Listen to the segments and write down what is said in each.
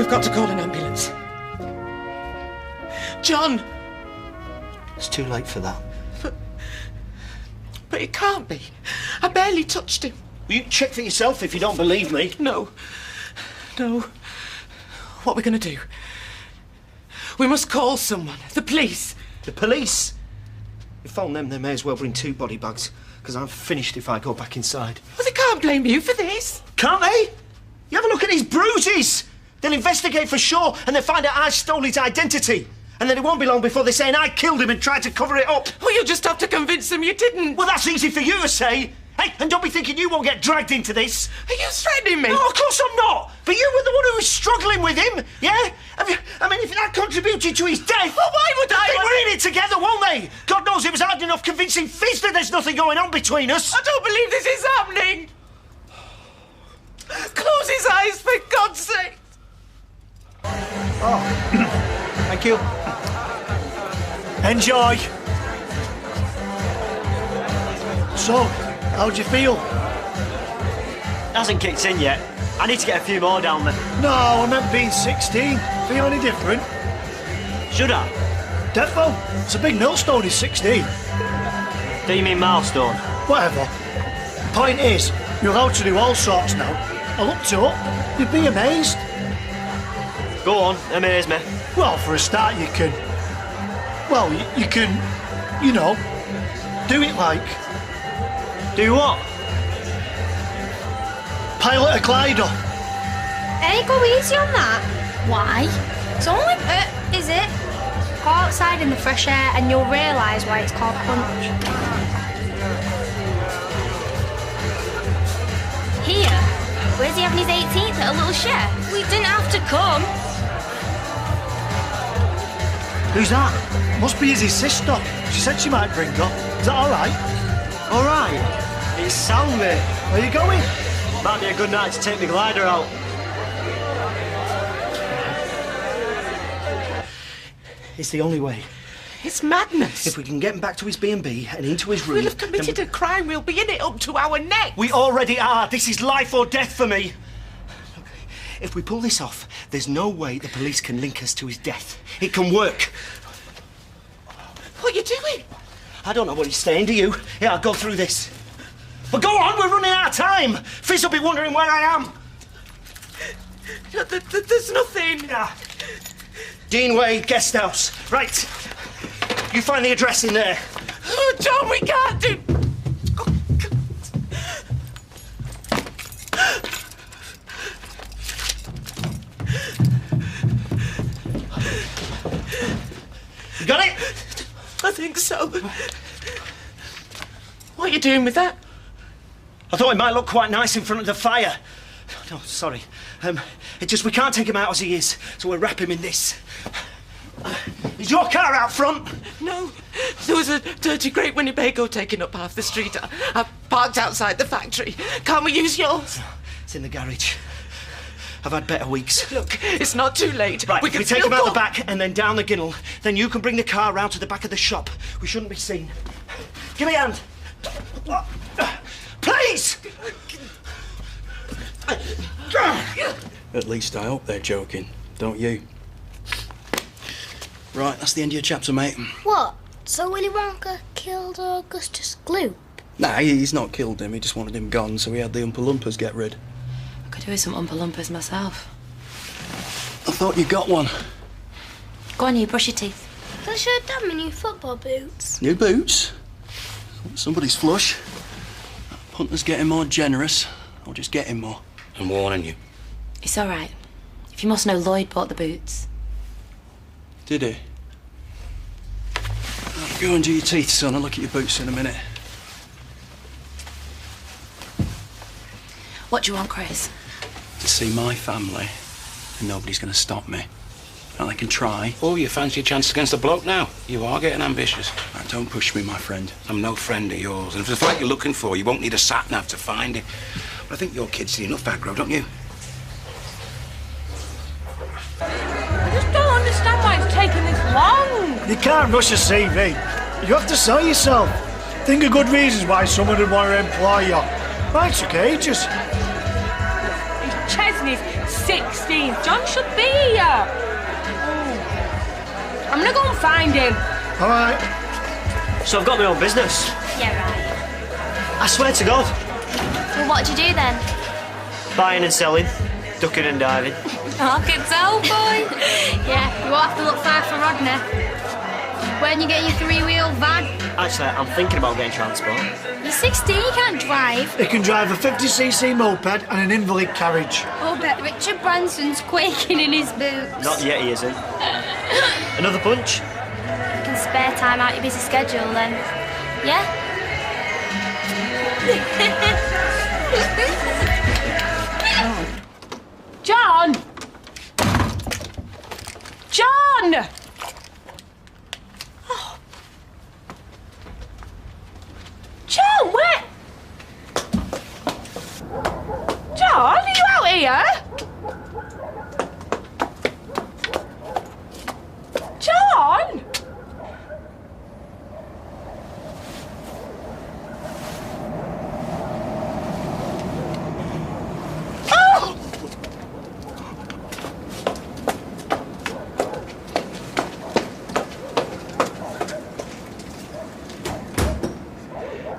We've got to call an ambulance. John! It's too late for that. But it can't be. I barely touched him. Well, you can check for yourself if you don't believe me. No. No. What are we going to do? We must call someone. The police. The police? You phone them, they may as well bring 2 body bags, because I'm finished if I go back inside. Well, they can't blame you for this. Can't they? You have a look at his bruises. They'll investigate for sure, and they'll find out I stole his identity. And then it won't be long before they're saying I killed him and tried to cover it up. Well, you'll just have to convince them you didn't. Well, that's easy for you to say. Hey, and don't be thinking you won't get dragged into this. Are you threatening me? No, of course I'm not. But you were the one who was struggling with him, yeah? If that contributed to his death... Well, why would I... They were in it together, won't they? God knows it was hard enough convincing Fizz that there's nothing going on between us. I don't believe this is happening. Close his eyes, for God's sake. Oh, thank you. Enjoy. So, how'd you feel? Hasn't kicked in yet. I need to get a few more down there. No, I meant being 16. Feel any different? Should I? Defo, it's a big millstone, he's 16. Do you mean milestone? Whatever. Point is, you're allowed to do all sorts now. I looked it up. You'd be amazed. Go on, amaze me. Well, for a start, you can... Well, you can, you know, do it like... Do what? Pilot a glider. Hey, go easy on that. Why? It's only... is it? Go outside in the fresh air and you'll realise why it's called punch. Here? Where's he having his 18th at a little chef? We didn't have to come. Who's that? Must be his sister. She said she might bring her. Is that all right? All right. It's sound, mate. Where you going? Might be a good night to take the glider out. It's the only way. It's madness. If we can get him back to his B&B and into his room... We'll have committed a crime. We'll be in it up to our necks. We already are. This is life or death for me. Look, if we pull this off, there's no way the police can link us to his death. It can work. What are you doing? I don't know what he's saying, do you? Yeah, I'll go through this. But go on, we're running out of time. Fizz will be wondering where I am. No, there's nothing. Yeah. Dean Way Guest House. Right. You find the address in there. Oh, John, we can't do... Oh, You got it? I think so. What are you doing with that? I thought it might look quite nice in front of the fire. No, sorry. It's just we can't take him out as he is, so we'll wrap him in this. Is your car out front? No. There was a dirty great Winnebago taking up half the street. I parked outside the factory. Can't we use yours? It's in the garage. I've had better weeks. Look, it's not too late. Right, we if can we take still him out go. the back and then down the ginnel, then you can bring the car round to the back of the shop. We shouldn't be seen. Give me a hand. Please! At least I hope they're joking, don't you? Right, that's the end of your chapter, mate. What? So Willy Wonka killed Augustus Gloop? Nah, he's not killed him, he just wanted him gone, so he had the Oompa Loompas get rid. I could do with some Oompa Loompas myself. I thought you got one. Go on, you brush your teeth. Can I show Dad my new football boots? New boots? Somebody's flush. Punter's getting more generous. I'll just get him more. I'm warning you. It's all right. If you must know, Lloyd bought the boots. Did he? Go and do your teeth, son. I'll look at your boots in a minute. What do you want, Chris? To see my family, and nobody's going to stop me. Now they can try. Oh, you fancy your chance against the bloke now? You are getting ambitious. Now, don't push me, my friend. I'm no friend of yours, and if it's the flight you're looking for, you won't need a sat-nav to find it. But I think your kid's seen enough aggro, don't you? I just don't understand why it's taking this long. You can't rush a CV. You have to sell yourself. Think of good reasons why someone would want to employ you. Might took ages. It's Chesney Chesney's 16th. John should be here. I'm gonna go and find him. All right. So I've got my own business. Yeah, right. I swear to God. Well, what do you do then? Buying and selling, ducking and diving. I can tell, boy. Yeah, you won't have to look far for Rodney. When you get your three-wheel van. Actually, I'm thinking about getting transport. You're 16, you can't drive. He can drive a 50cc moped and an invalid carriage. Oh, but Richard Branson's quaking in his boots. Not yet, he isn't. Another punch? You can spare time out your busy schedule then. Yeah? John! John! Oh. John, where? John, are you out here? John!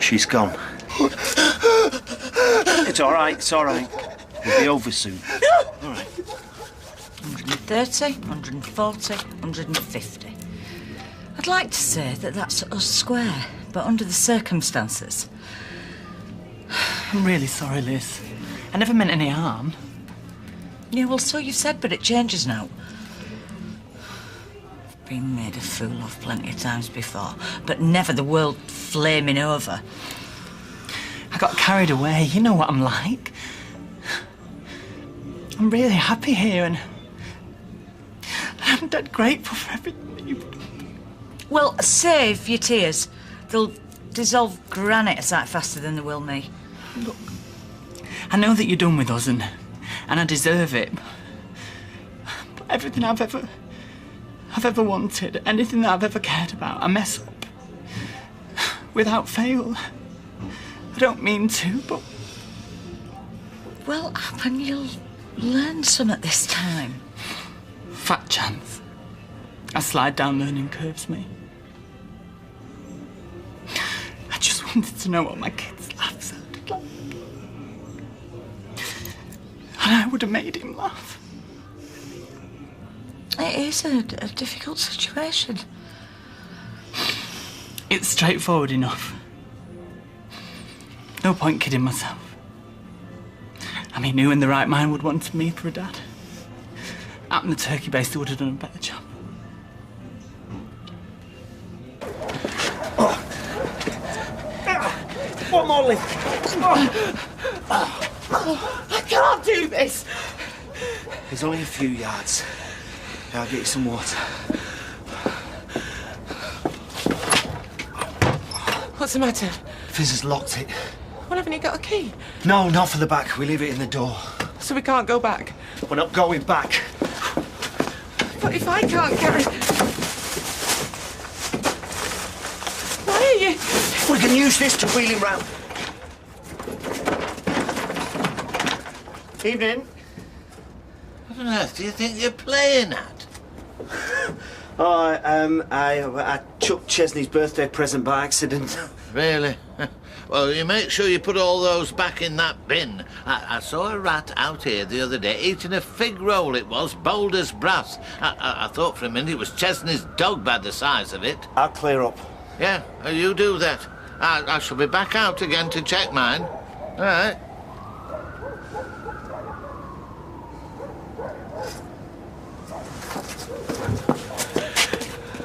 She's gone. It's all right, it's all right. We'll be over soon. All right. 130, 140, 150. I'd like to say that that's us square, but under the circumstances. I'm really sorry, Liz. I never meant any harm. Yeah, well, so you've said, but it changes now. I've been made a fool of plenty of times before, but never the world flaming over. I got carried away. You know what I'm like. I'm really happy here, and I'm dead grateful for everything that you've done. Well, save your tears. They'll dissolve granite a sight faster than they will me. Look, I know that you're done with us, and I deserve it. But everything I've ever wanted, anything that I've ever cared about, I mess up. Without fail. I don't mean to, but... Well, happen you'll learn some at this time. Fat chance. I slide down learning curves, me. I just wanted to know what my kids' laugh sounded like. And I would have made him laugh. It is a difficult situation. It's straightforward enough. No point kidding myself. I mean, who in the right mind would want me for a dad? Out in the turkey base, they would have done a better job. One more lift. I can't do this. There's only a few yards. I'll get you some water. What's the matter? Fizz has locked it. Well, haven't you got a key? No, not for the back. We leave it in the door. So we can't go back? We're not going back. But if I can't carry... Why are you... We can use this to wheel him round. Evening. What on earth do you think you're playing at? Oh, I chucked Chesney's birthday present by accident. Really? Well, you make sure you put all those back in that bin. I saw a rat out here the other day eating a fig roll, it was, bold as brass. I thought for a minute it was Chesney's dog by the size of it. I'll clear up. Yeah, you do that. I shall be back out again to check mine. All right.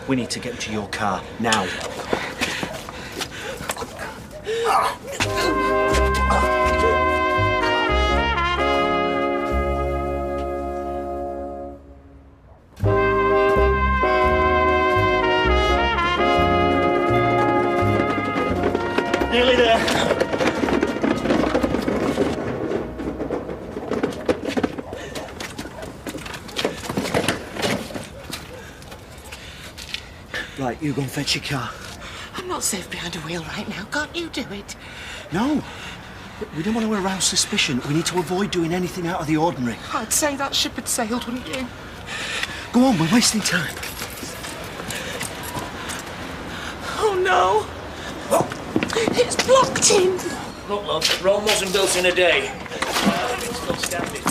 We need to get into your car, now. Nearly there. Right, you go and fetch your car. I'm not safe behind a wheel right now. Can't you do it? No. We don't want to arouse suspicion. We need to avoid doing anything out of the ordinary. I'd say that ship had sailed, wouldn't you? Go on, we're wasting time. Oh, no. It's blocked in. Look, love, Rome wasn't built in a day. It's still standing.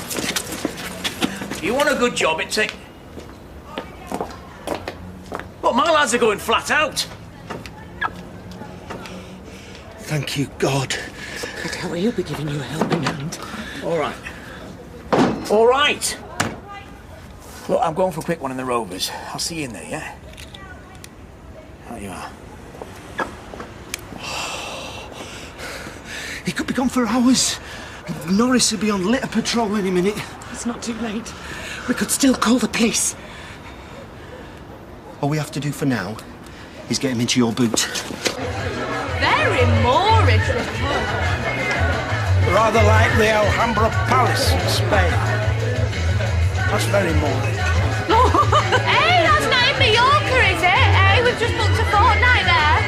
You want a good job, it takes... Look, my lads are going flat out. Thank you, God. I tell you, he'll be giving you a helping hand. All right. All right. Look, I'm going for a quick one in the Rovers. I'll see you in there, yeah? There you are. He could be gone for hours. Norris will be on litter patrol any minute. It's not too late. We could still call the police. All we have to do for now is get him into your boot. Very Moorish, the pub. Rather like the Alhambra Palace in Spain. That's very Moorish. Hey, that's not in Mallorca, is it? Hey, we've just booked a fortnight there.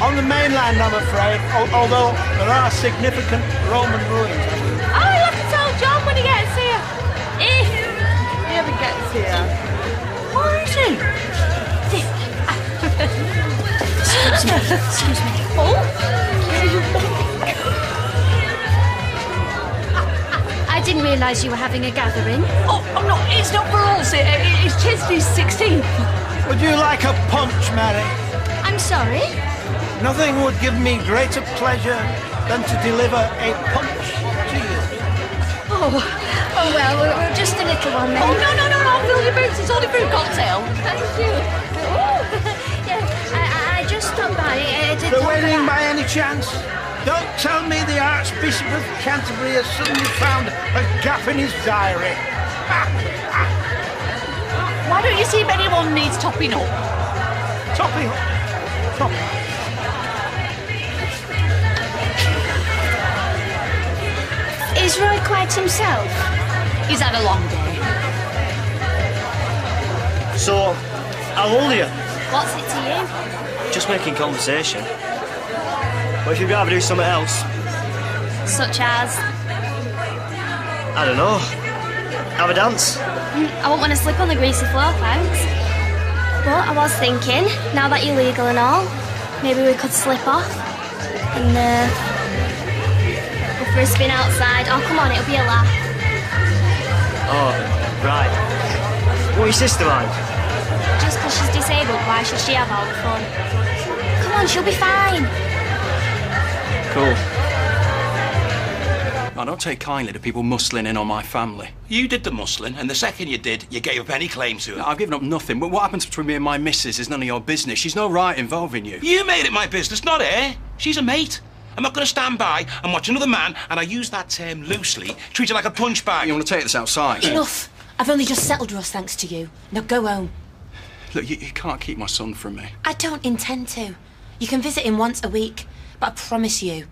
On the mainland, I'm afraid, although there are significant Roman ruins. Oh, he'll have to tell John when he gets here. If he ever gets here. Where is he? Excuse me. Oh? I didn't realise you were having a gathering. Oh, no, it's not for us. It's Chesney's 16th. Would you like a punch, Mary? I'm sorry? Nothing would give me greater pleasure than to deliver a punch to you. Oh well, we're just a little one then. Oh, no, I'll fill your boots. It's only for a cocktail. Thank you. Yeah, I just stopped by. The wedding by any chance? Don't tell me the Archbishop of Canterbury has suddenly found a gap in his diary. Why don't you see if anyone needs topping up? Topping up? Topping up. Is Roy quite himself? He's had a long day. So, how old are you? What's it to you? Just making conversation. But if you'd rather do something else, Such as? I don't know. Have a dance. I won't want to slip on the greasy floor, thanks. But I was thinking, now that you're legal and all, maybe we could slip off and go for a spin outside. Oh, come on, it'll be a laugh. Oh, right. What your sister mind? Just because she's disabled, why should she have all the fun? Come on, she'll be fine. Cool. I don't take kindly to people muscling in on my family. You did the muscling, and the second you did, you gave up any claim to it. I've given up nothing, but what happens between me and my missus is none of your business. She's no right involving you. You made it my business, not her. She's a mate. I'm not going to stand by and watch another man, and I use that term loosely, treat her like a punch bag. You want to take this outside? Enough. I've only just settled Ross thanks to you. Now go home. Look, you can't keep my son from me. I don't intend to. You can visit him once a week, but I promise you,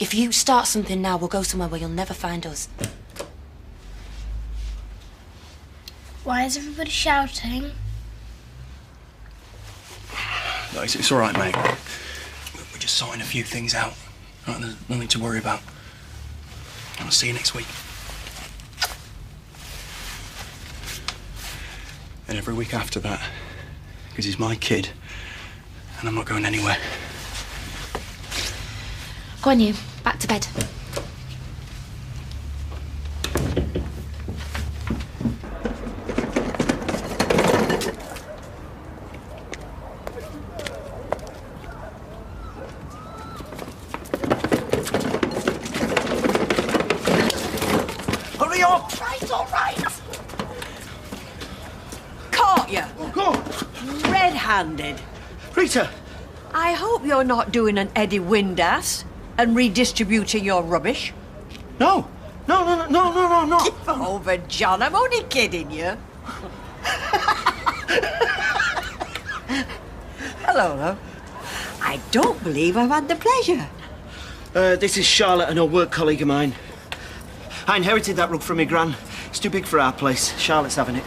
if you start something now, we'll go somewhere where you'll never find us. Why is everybody shouting? No, it's all right, mate. We're just sorting a few things out. Right, there's nothing to worry about. I'll see you next week. And every week after that, because he's my kid, and I'm not going anywhere. Go on, you. Back to bed. Hurry up! Right, all right. Caught you. Go! Red-handed. Rita! I hope you're not doing an Eddie Windass and redistributing your rubbish. No! No! Give over, John. I'm only kidding you. Hello, love. I don't believe I've had the pleasure. This is Charlotte, an old work colleague of mine. I inherited that rug from my gran. It's too big for our place. Charlotte's having it.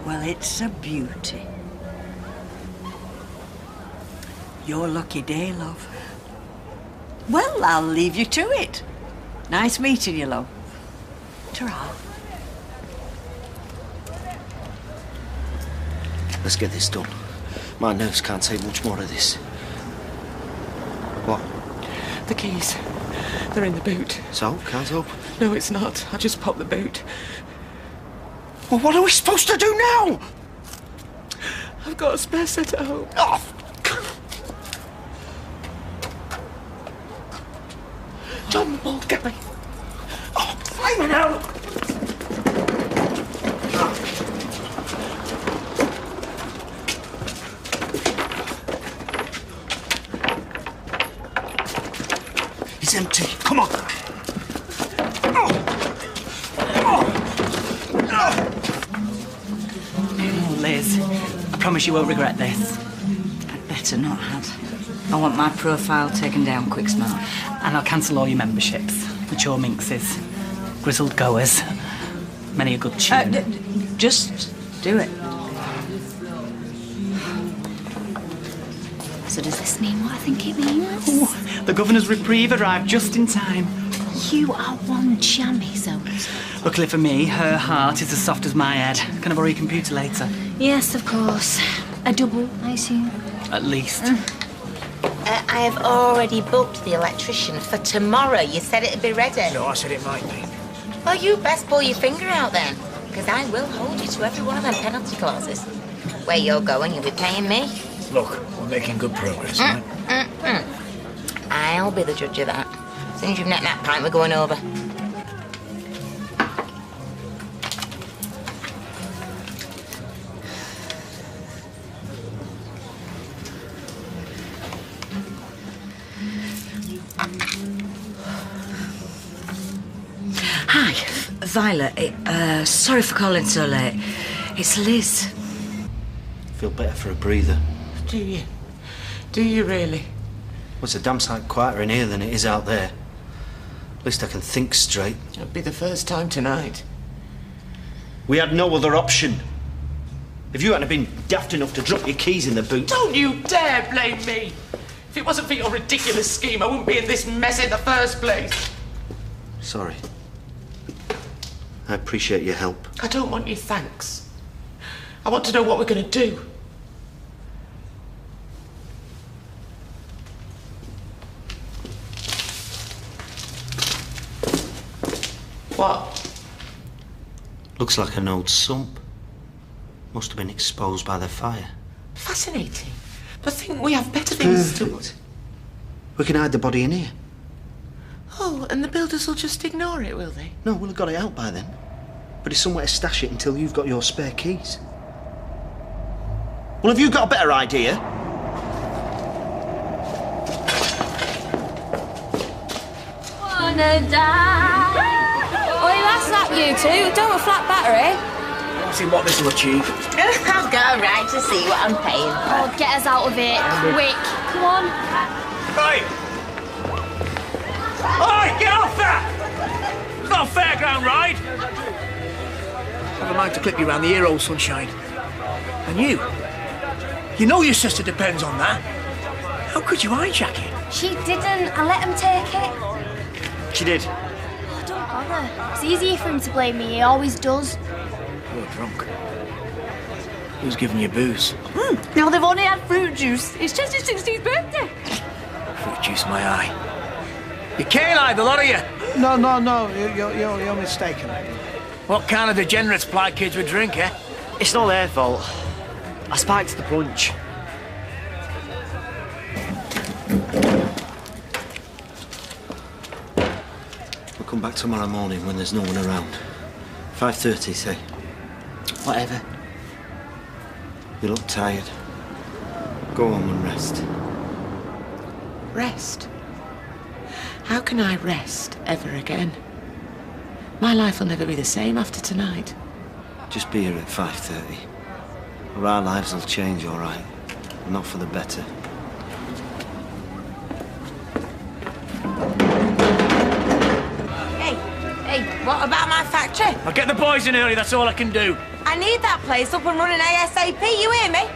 Well, it's a beauty. Your lucky day, love. Well, I'll leave you to it. Nice meeting you, love. Ta-ra. Let's get this done. My nerves can't take much more of this. What? The keys. They're in the boot. So, can't help? No, it's not. I just popped the boot. Well, what are we supposed to do now? I've got a spare set at home. Oh! John, Paul, get me. Oh, flaming hell! It's empty. Come on. Oh, Liz, I promise you won't regret this. I'd better not have. I want my profile taken down quick smart. And I'll cancel all your memberships. Mature minxes, grizzled goers, many a good tune. Just do it. So does this mean what I think it means? Ooh, the governor's reprieve arrived just in time. You are one jammy zone. Luckily for me, her heart is as soft as my head. Can I borrow your computer later? Yes, of course. A double, I assume. At least. I have already booked the electrician for tomorrow. You said it'd be ready. No, I said it might be. Well, you best pull your finger out then, because I will hold you to every one of them penalty clauses. Where you're going, you'll be paying me. Look, we're making good progress, right? I'll be the judge of that. As soon as you've net that pint, we're going over. Hi, Violet. Sorry for calling so late. It's Liz. Feel better for a breather. Do you? Do you really? Well, it's a damn sight quieter in here than it is out there. At least I can think straight. It'll be the first time tonight. We had no other option. If you hadn't been daft enough to drop your keys in the boot... Don't you dare blame me! If it wasn't for your ridiculous scheme, I wouldn't be in this mess in the first place. Sorry. I appreciate your help. I don't want your thanks. I want to know what we're going to do. What? Looks like an old sump. Must have been exposed by the fire. Fascinating. But I think we have better things to... We can hide the body in here. Oh, and the builders will just ignore it, will they? No, we'll have got it out by then. But it's somewhere to stash it until you've got your spare keys. Well, have you got a better idea? Wanna die? Oi, that's not you two. Don't have a flat battery. Let's see what this will achieve. I'll go right to see what I'm paying for. Oh, get us out of it, quick. Come on. Right! Oi, get off that! It's not a fairground ride! Never mind to clip you round the ear, old sunshine. And you know your sister depends on that. How could you hijack it? She didn't. I let him take it. She did. Oh, don't bother. It's easier for him to blame me. He always does. You're drunk. Who's giving you booze? Now they've only had fruit juice. It's just his 16th birthday. Fruit juice my eye. You can't the lot of you. No. You're mistaken. What kind of degenerates ply kids with drink, eh? It's not their fault. I spiked the punch. We'll come back tomorrow morning when there's no one around. 5:30, say. Whatever. You look tired. Go home and rest. Rest? How can I rest ever again? My life will never be the same after tonight. Just be here at 5:30. Or our lives will change, all right. Not for the better. Hey, what about my factory? I'll get the boys in early, that's all I can do. I need that place up and running ASAP, you hear me?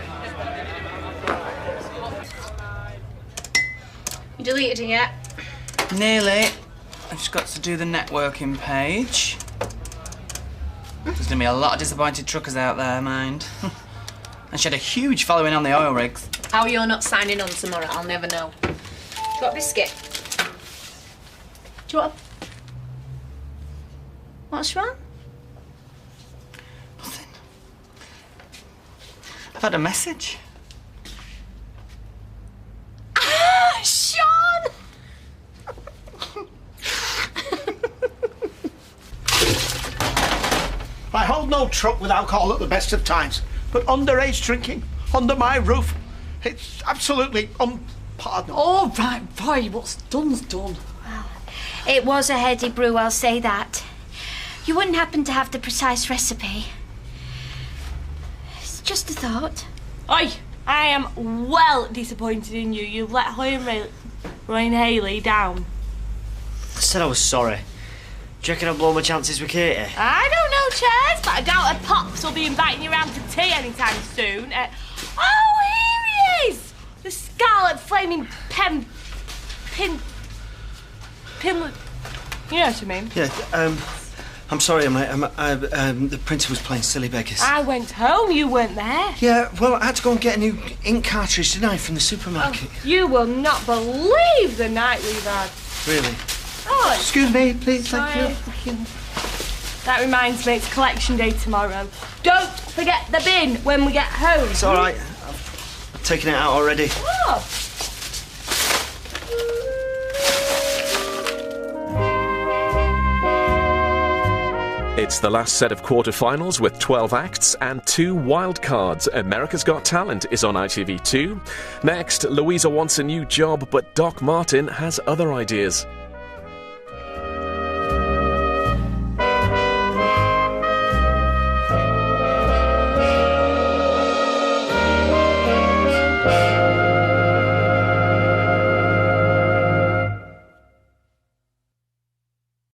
You deleted it yet? Nearly. I've just got to do the networking page. There's going to be a lot of disappointed truckers out there, mind. And she had a huge following on the oil rigs. How you're not signing on tomorrow, I'll never know. Do you want a biscuit? Do you want a... What's wrong? Nothing. I've had a message. Ah, Sean! I hold no truck with alcohol at the best of times, but underage drinking under my roof, it's absolutely unpardonable. All right, boy, what's done's done. Well, it was a heady brew, I'll say that. You wouldn't happen to have the precise recipe. It's just a thought. Oi, I am well disappointed in you. You've let Roy and Hayley down. I said I was sorry. Do you reckon I'll blow my chances with Katie? I don't know, Chaz, but I doubt her pops will be inviting you around for tea anytime soon. Oh, here he is! The scarlet flaming pin... You know what I mean? Yeah, I'm sorry, the printer was playing silly beggars. I went home, you weren't there. Yeah, well, I had to go and get a new ink cartridge, didn't I, from the supermarket? Oh, you will not believe the night we've had. Really? Oh, excuse me, please, sorry. thank you. That reminds me, it's collection day tomorrow. Don't forget the bin when we get home. It's all right. I've taken it out already. Oh. It's the last set of quarterfinals with 12 acts and 2 wild cards. America's Got Talent is on ITV2. Next, Louisa wants a new job, but Doc Martin has other ideas.